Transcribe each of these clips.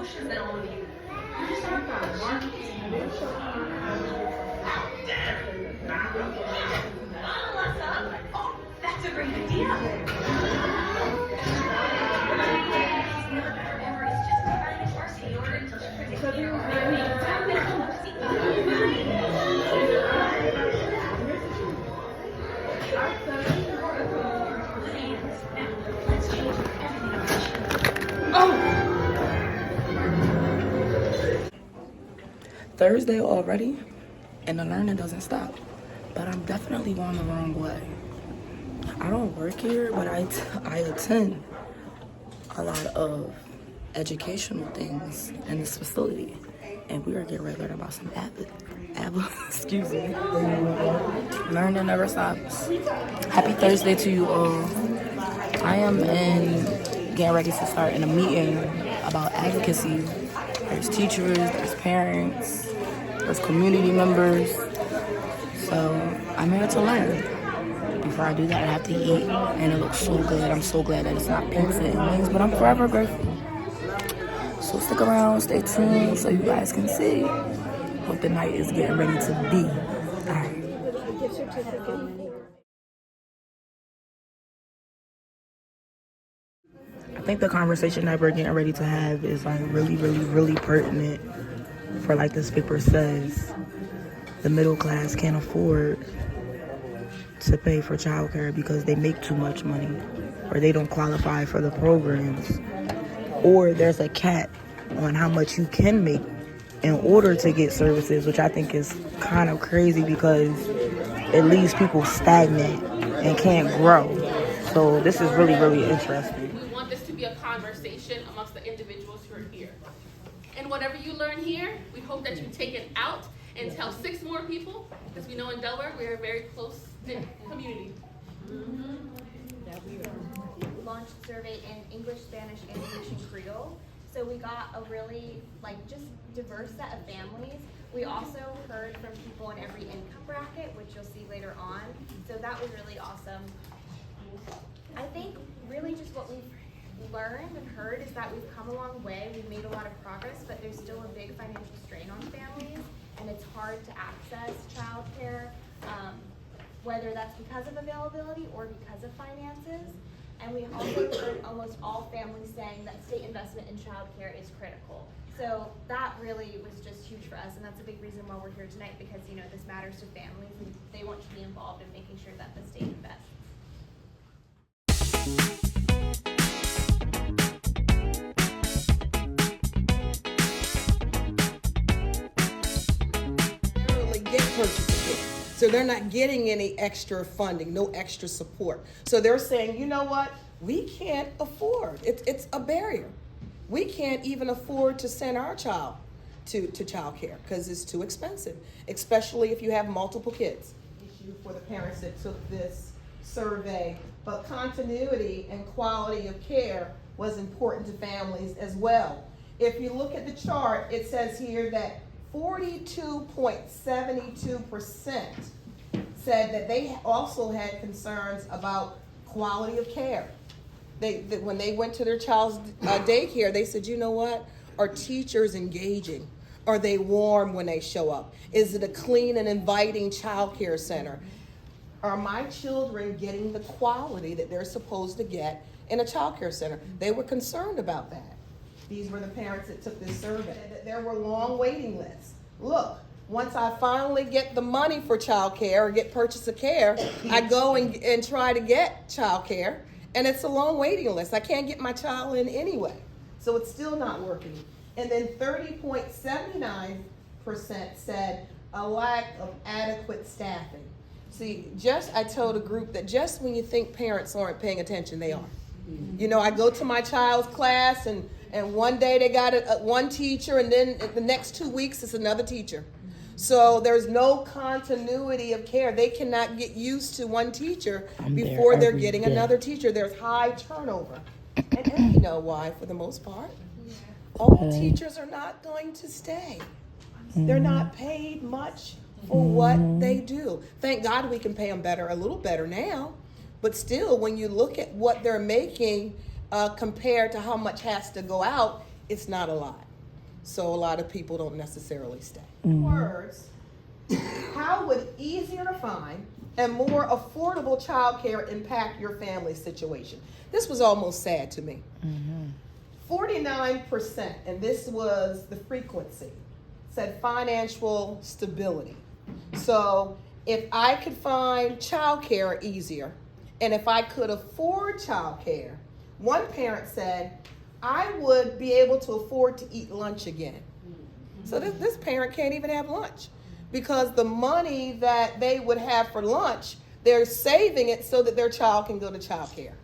pushes than all of you. You're just talking about marketing. Oh, that's a great idea. Thursday already, and the learning doesn't stop. But I'm definitely going the wrong way. I don't work here, but I attend a lot of educational things in this facility. And we are getting ready to learn about some excuse me. Learning never stops. Happy Thursday to you all. I am getting ready to start in a meeting about advocacy. There's teachers, there's parents, there's community members. So I'm here to learn. Before I do that, I have to eat, and it looks so good. I'm so glad that it's not pizza and wings, but I'm forever grateful. So stick around, stay tuned, so you guys can see what the night is getting ready to be. All right. I think the conversation that we're getting ready to have is like really, really, really pertinent for, like this paper says, the middle class can't afford to pay for childcare because they make too much money, or they don't qualify for the programs, or there's a cap on how much you can make in order to get services, which I think is kind of crazy because it leaves people stagnant and can't grow. So this is really, really interesting. We want this to be a conversation amongst the individuals who are here. And whatever you learn here, we hope that you take it out and tell 6 more people, because we know in Delaware we are a very close-knit community. We launched a survey in English, Spanish, and Haitian Creole. So we got a really just diverse set of families. We also heard from people in every income bracket, which you'll see later on. So that was really awesome. I think really just what we've learned and heard is that we've come a long way. We've made a lot of progress, but there's still a big financial strain on families, and it's hard to access childcare, whether that's because of availability or because of finances. And we also heard almost all families saying that state investment in childcare is critical. So that really was just huge for us, and that's a big reason why we're here tonight, because this matters to families, and they want to be involved in making sure that the state invests. Get purchase again. So they're not getting any extra funding, no extra support. So they're saying, you know what? We can't afford. It's a barrier. We can't even afford to send our child to child care because it's too expensive, especially if you have multiple kids. Issue for the parents that took this survey, but continuity and quality of care was important to families as well. If you look at the chart, it says here that 42.72% said that they also had concerns about quality of care. When they went to their child's daycare, they said, you know what? Are teachers engaging? Are they warm when they show up? Is it a clean and inviting child care center? Are my children getting the quality that they're supposed to get in a child care center? They were concerned about that. These were the parents that took this survey. There were long waiting lists. Look, once I finally get the money for child care or get purchase of care, I go and try to get child care, and it's a long waiting list. I can't get my child in anyway. So it's still not working. And then 30.79% said a lack of adequate staffing. See, I told a group that just when you think parents aren't paying attention, they are. I go to my child's class, and one day they got one teacher, and then the next 2 weeks it's another teacher. So there's no continuity of care. They cannot get used to one teacher before they're getting another teacher. There's high turnover. And you know why, for the most part. All teachers are not going to stay. They're not paid much for what they do. Thank God we can pay them better, a little better now. But still, when you look at what they're making compared to how much has to go out, it's not a lot. So a lot of people don't necessarily stay. Words, how would easier to find and more affordable childcare impact your family situation? This was almost sad to me. 49%, and this was the frequency, said financial stability. So if I could find childcare easier, and if I could afford childcare, one parent said, I would be able to afford to eat lunch again. So this parent can't even have lunch because the money that they would have for lunch, they're saving it so that their child can go to childcare.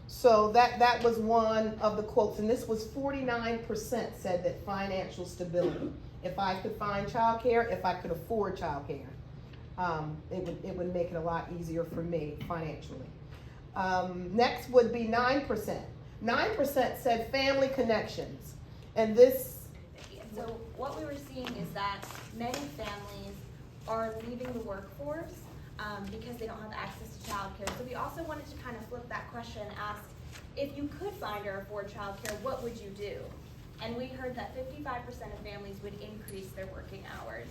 So that was one of the quotes, and this was 49% said that financial stability. If I could find childcare, if I could afford childcare, it would make it a lot easier for me financially. Next would be 9%. 9% said family connections, and this. So what we were seeing is that many families are leaving the workforce because they don't have access to childcare. So we also wanted to kind of flip that question and ask, if you could find or afford childcare, what would you do? And we heard that 55% of families would increase their working hours,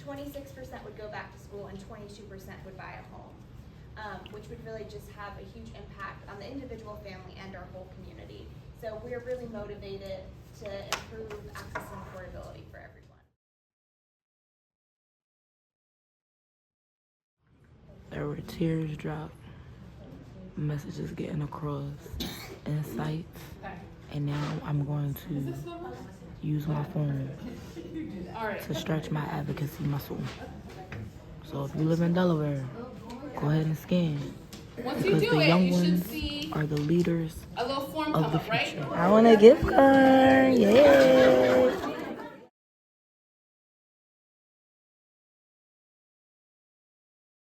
26% would go back to school, and 22% would buy a home, which would really just have a huge impact on the individual family and our whole community. So we're really motivated to improve access and affordability for everyone. There were tears dropped, messages getting across, insights, and now I'm going to use my phone to stretch my advocacy muscle. So if you live in Delaware, go ahead and scan. Once you Because do the it, young you should ones see are the leaders a little form of come the up, right? future. I want a gift card, yeah.